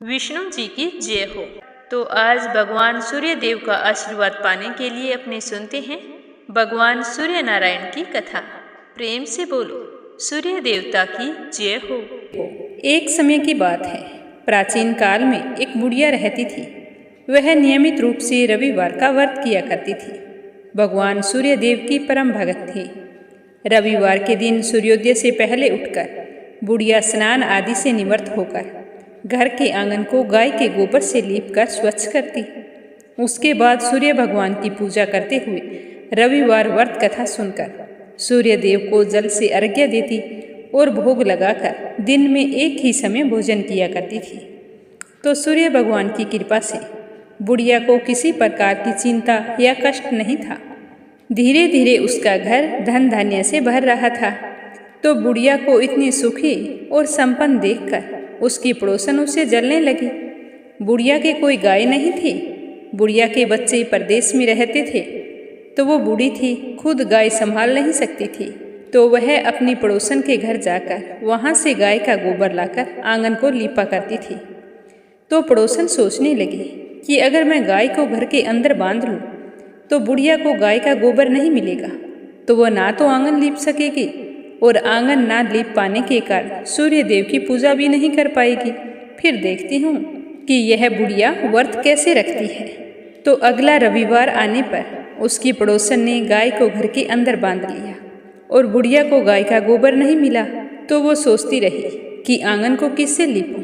विष्णु जी की जय हो। तो आज भगवान सूर्य देव का आशीर्वाद पाने के लिए अपने सुनते हैं भगवान सूर्य नारायण की कथा। प्रेम से बोलो सूर्य देवता की जय हो। एक समय की बात है। प्राचीन काल में एक बुढ़िया रहती थी। वह नियमित रूप से रविवार का व्रत किया करती थी। भगवान सूर्य देव की परम भगत थी। रविवार के दिन सूर्योदय से पहले उठकर बुढ़िया स्नान आदि से निवृत्त होकर घर के आंगन को गाय के गोबर से लीपकर स्वच्छ करती। उसके बाद सूर्य भगवान की पूजा करते हुए रविवार व्रत कथा सुनकर सूर्य देव को जल से अर्घ्य देती और भोग लगाकर दिन में एक ही समय भोजन किया करती थी। तो सूर्य भगवान की कृपा से बुढ़िया को किसी प्रकार की चिंता या कष्ट नहीं था। धीरे धीरे उसका घर धन धान्य से भर रहा था। तो बुढ़िया को इतनी सुखी और संपन्न देखकर उसकी पड़ोसन उसे जलने लगी। बुढ़िया के कोई गाय नहीं थी। बुढ़िया के बच्चे परदेश में रहते थे, तो वो बूढ़ी थी, खुद गाय संभाल नहीं सकती थी। तो वह अपनी पड़ोसन के घर जाकर वहाँ से गाय का गोबर लाकर आंगन को लीपा करती थी। तो पड़ोसन सोचने लगी कि अगर मैं गाय को घर के अंदर बांध लूँ तो बुढ़िया को गाय का गोबर नहीं मिलेगा, तो वह ना तो आंगन लीप सकेगी और आंगन ना लीप पाने के कारण सूर्य देव की पूजा भी नहीं कर पाएगी। फिर देखती हूँ कि यह बुढ़िया व्रत कैसे रखती है। तो अगला रविवार आने पर उसकी पड़ोसन ने गाय को घर के अंदर बांध लिया और बुढ़िया को गाय का गोबर नहीं मिला। तो वो सोचती रही कि आंगन को किससे लीपूं।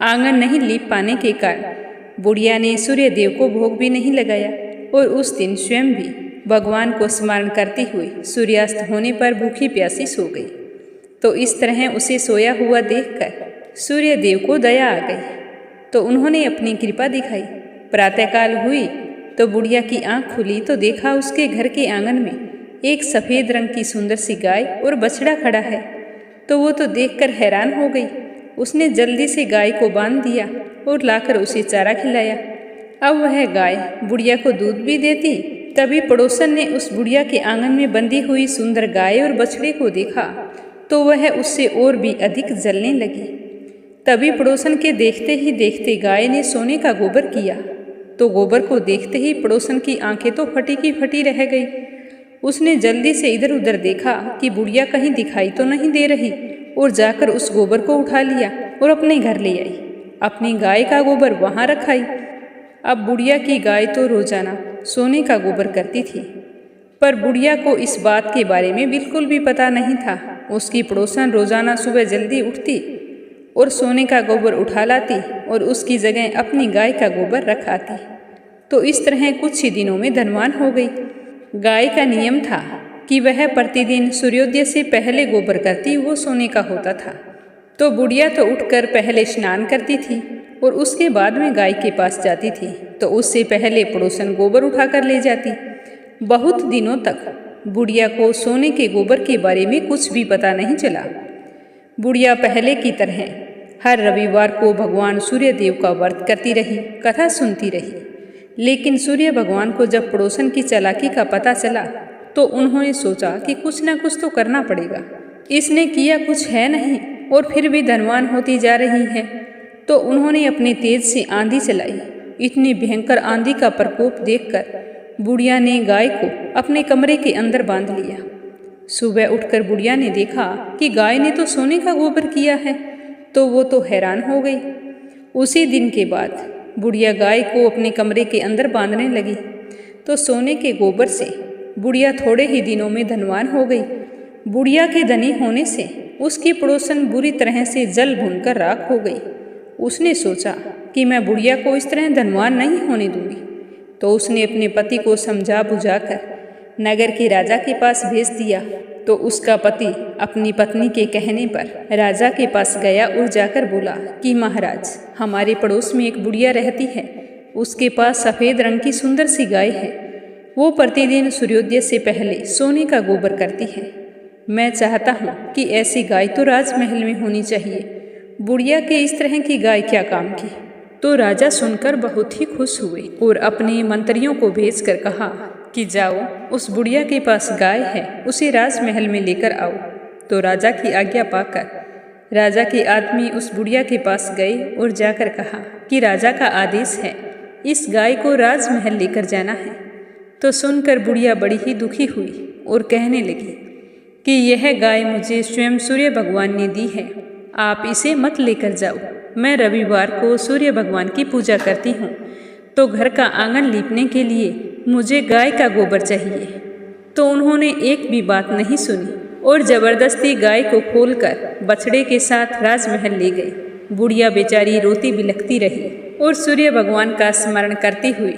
आंगन नहीं लीप पाने के कारण बुढ़िया ने सूर्य देव को भोग भी नहीं लगाया और उस दिन स्वयं भी भगवान को स्मरण करते हुए सूर्यास्त होने पर भूखी प्यासी सो गई। तो इस तरह उसे सोया हुआ देखकर सूर्य देव को दया आ गई। तो उन्होंने अपनी कृपा दिखाई। प्रातःकाल हुई तो बुढ़िया की आंख खुली तो देखा उसके घर के आंगन में एक सफ़ेद रंग की सुंदर सी गाय और बछड़ा खड़ा है। तो वो तो देखकर हैरान हो गई। उसने जल्दी से गाय को बांध दिया और लाकर उसे चारा खिलाया। अब वह गाय बुढ़िया को दूध भी देती। तभी पड़ोसन ने उस बुढ़िया के आंगन में बंधी हुई सुंदर गाय और बछड़े को देखा तो वह उससे और भी अधिक जलने लगी। तभी पड़ोसन के देखते ही देखते गाय ने सोने का गोबर किया। तो गोबर को देखते ही पड़ोसन की आंखें तो फटी की फटी रह गई। उसने जल्दी से इधर उधर देखा कि बुढ़िया कहीं दिखाई तो नहीं दे रही और जाकर उस गोबर को उठा लिया और अपने घर ले आई। अपनी गाय का गोबर वहाँ रखाई। अब बुढ़िया की गाय तो रोजाना सोने का गोबर करती थी, पर बुढ़िया को इस बात के बारे में बिल्कुल भी पता नहीं था। उसकी पड़ोसन रोजाना सुबह जल्दी उठती और सोने का गोबर उठा लाती और उसकी जगह अपनी गाय का गोबर रख आती। तो इस तरह कुछ ही दिनों में धनवान हो गई। गाय का नियम था कि वह प्रतिदिन सूर्योदय से पहले गोबर करती, वो सोने का होता था। तो बुढ़िया तो उठकर पहले स्नान करती थी और उसके बाद में गाय के पास जाती थी। तो उससे पहले पड़ोसन गोबर उठाकर ले जाती। बहुत दिनों तक बुढ़िया को सोने के गोबर के बारे में कुछ भी पता नहीं चला। बुढ़िया पहले की तरह हर रविवार को भगवान सूर्य देव का व्रत करती रही, कथा सुनती रही। लेकिन सूर्य भगवान को जब पड़ोसन की चालाकी का पता चला तो उन्होंने सोचा कि कुछ ना कुछ तो करना पड़ेगा। इसने किया कुछ है नहीं और फिर भी धनवान होती जा रही है। तो उन्होंने अपने तेज से आंधी चलाई। इतनी भयंकर आंधी का प्रकोप देखकर बुढ़िया ने गाय को अपने कमरे के अंदर बांध लिया। सुबह उठकर बुढ़िया ने देखा कि गाय ने तो सोने का गोबर किया है। तो वो तो हैरान हो गई। उसी दिन के बाद बुढ़िया गाय को अपने कमरे के अंदर बांधने लगी। तो सोने के गोबर से बुढ़िया थोड़े ही दिनों में धनवान हो गई। बुढ़िया के धनी होने से उसकी पड़ोसन बुरी तरह से जल भूनकर राख हो गई। उसने सोचा कि मैं बुढ़िया को इस तरह धनवान नहीं होने दूंगी। तो उसने अपने पति को समझा बुझाकर नगर के राजा के पास भेज दिया। तो उसका पति अपनी पत्नी के कहने पर राजा के पास गया और जाकर बोला कि महाराज, हमारे पड़ोस में एक बुढ़िया रहती है। उसके पास सफ़ेद रंग की सुंदर सी गाय है। वो प्रतिदिन सूर्योदय से पहले सोने का गोबर करती है। मैं चाहता हूँ कि ऐसी गाय तो राजमहल में होनी चाहिए। बुढ़िया के इस तरह की गाय क्या काम की। तो राजा सुनकर बहुत ही खुश हुए और अपने मंत्रियों को भेजकर कहा कि जाओ, उस बुढ़िया के पास गाय है, उसे राजमहल में लेकर आओ। तो राजा की आज्ञा पाकर राजा के आदमी उस बुढ़िया के पास गए और जाकर कहा कि राजा का आदेश है, इस गाय को राजमहल लेकर जाना है। तो सुनकर बुढ़िया बड़ी ही दुखी हुई और कहने लगी कि यह गाय मुझे स्वयं सूर्य भगवान ने दी है, आप इसे मत लेकर जाओ। मैं रविवार को सूर्य भगवान की पूजा करती हूँ, तो घर का आंगन लीपने के लिए मुझे गाय का गोबर चाहिए। तो उन्होंने एक भी बात नहीं सुनी और जबरदस्ती गाय को खोलकर बछड़े के साथ राजमहल ले गए। बुढ़िया बेचारी रोती बिलखती रही और सूर्य भगवान का स्मरण करती हुई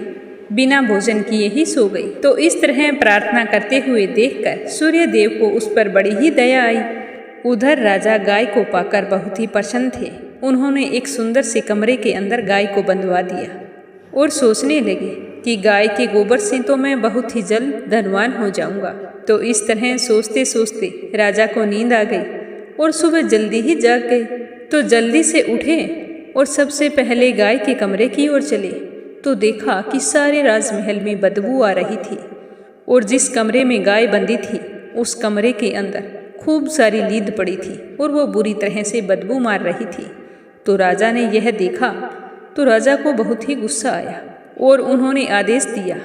बिना भोजन किए ही सो गई। तो इस तरह प्रार्थना करते हुए देखकर सूर्य देव को उस पर बड़ी ही दया आई। उधर राजा गाय को पाकर बहुत ही प्रसन्न थे। उन्होंने एक सुंदर से कमरे के अंदर गाय को बंधवा दिया और सोचने लगे कि गाय के गोबर से तो मैं बहुत ही जल्द धनवान हो जाऊंगा। तो इस तरह सोचते सोचते राजा को नींद आ गई और सुबह जल्दी ही जाग गए। तो जल्दी से उठे और सबसे पहले गाय के कमरे की ओर चले तो देखा कि सारे राजमहल में बदबू आ रही थी और जिस कमरे में गाय बंधी थी उस कमरे के अंदर खूब सारी लीद पड़ी थी और वो बुरी तरह से बदबू मार रही थी। तो राजा ने यह देखा तो राजा को बहुत ही गुस्सा आया और उन्होंने आदेश दिया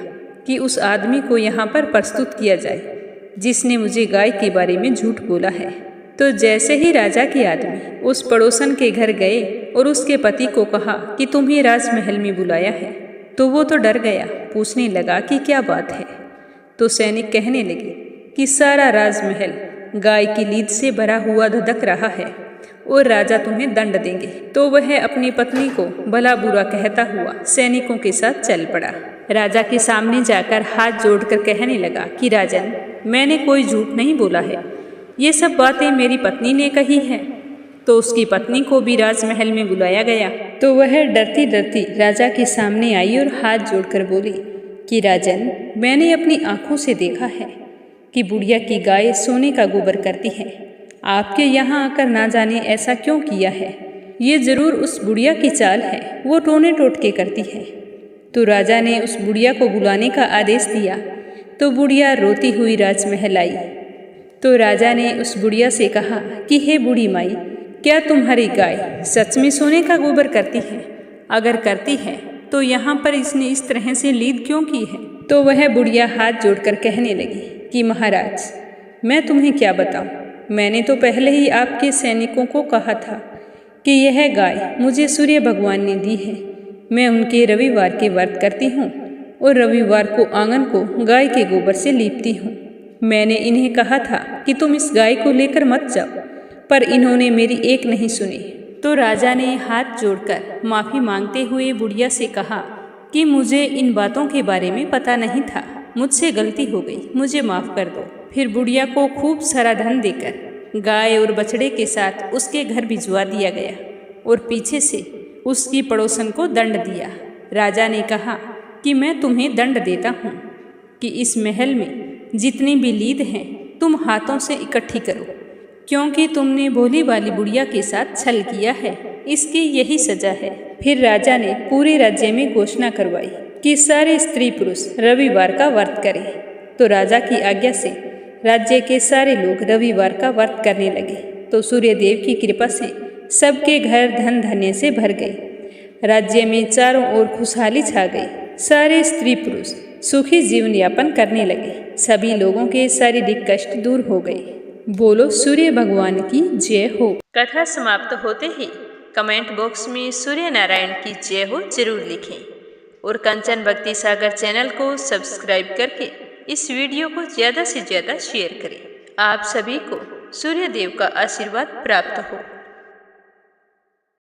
कि उस आदमी को यहाँ पर प्रस्तुत किया जाए जिसने मुझे गाय के बारे में झूठ बोला है। तो जैसे ही राजा के आदमी उस पड़ोसन के घर गए और उसके पति को कहा कि तुम्हें राजमहल में बुलाया है, तो वो तो डर गया, पूछने लगा कि क्या बात है। तो सैनिक कहने लगे कि सारा राजमहल गाय की लीद से भरा हुआ धधक रहा है और राजा तुम्हें दंड देंगे। तो वह अपनी पत्नी को भला बुरा कहता हुआ सैनिकों के साथ चल पड़ा। राजा के सामने जाकर हाथ जोड़कर कहने लगा कि राजन, मैंने कोई झूठ नहीं बोला है, ये सब बातें मेरी पत्नी ने कही हैं। तो उसकी पत्नी को भी राजमहल में बुलाया गया। तो वह डरती डरती राजा के सामने आई और हाथ जोड़कर बोली कि राजन, मैंने अपनी आंखों से देखा है कि बुढ़िया की गाय सोने का गोबर करती है। आपके यहाँ आकर ना जाने ऐसा क्यों किया है, ये जरूर उस बुढ़िया की चाल है, वो टोने टोटके करती है। तो राजा ने उस बुढ़िया को बुलाने का आदेश दिया। तो बुढ़िया रोती हुई राजमहल आई। तो राजा ने उस बुढ़िया से कहा कि हे बूढ़ी माई, क्या तुम्हारी गाय सच में सोने का गोबर करती है? अगर करती है तो यहाँ पर इसने इस तरह से लीद क्यों की है? तो वह बुढ़िया हाथ जोड़कर कहने लगी कि महाराज, मैं तुम्हें क्या बताऊँ, मैंने तो पहले ही आपके सैनिकों को कहा था कि यह गाय मुझे सूर्य भगवान ने दी है। मैं उनके रविवार के व्रत करती हूँ और रविवार को आंगन को गाय के गोबर से लीपती हूँ। मैंने इन्हें कहा था कि तुम इस गाय को लेकर मत जाओ, पर इन्होंने मेरी एक नहीं सुनी। तो राजा ने हाथ जोड़कर माफ़ी मांगते हुए बुढ़िया से कहा कि मुझे इन बातों के बारे में पता नहीं था, मुझसे गलती हो गई, मुझे माफ़ कर दो। फिर बुढ़िया को खूब सारा धन देकर गाय और बछड़े के साथ उसके घर भिजवा दिया गया और पीछे से उसकी पड़ोसन को दंड दिया। राजा ने कहा कि मैं तुम्हें दंड देता हूँ कि इस महल में जितनी भी लीद हैं तुम हाथों से इकट्ठी करो, क्योंकि तुमने भोली वाली बुढ़िया के साथ छल किया है, इसकी यही सजा है। फिर राजा ने पूरे राज्य में घोषणा करवाई कि सारे स्त्री पुरुष रविवार का व्रत करें। तो राजा की आज्ञा से राज्य के सारे लोग रविवार का व्रत करने लगे। तो सूर्य देव की कृपा से सबके घर धन धान्य से भर गए। राज्य में चारों ओर खुशहाली छा गई। सारे स्त्री पुरुष सुखी जीवन यापन करने लगे। सभी लोगों के शारीरिक कष्ट दूर हो गए। बोलो सूर्य भगवान की जय हो। कथा समाप्त होते ही कमेंट बॉक्स में सूर्य नारायण की जय हो जरूर लिखें और कंचन भक्ति सागर चैनल को सब्सक्राइब करके इस वीडियो को ज़्यादा से ज़्यादा शेयर करें। आप सभी को सूर्य देव का आशीर्वाद प्राप्त हो।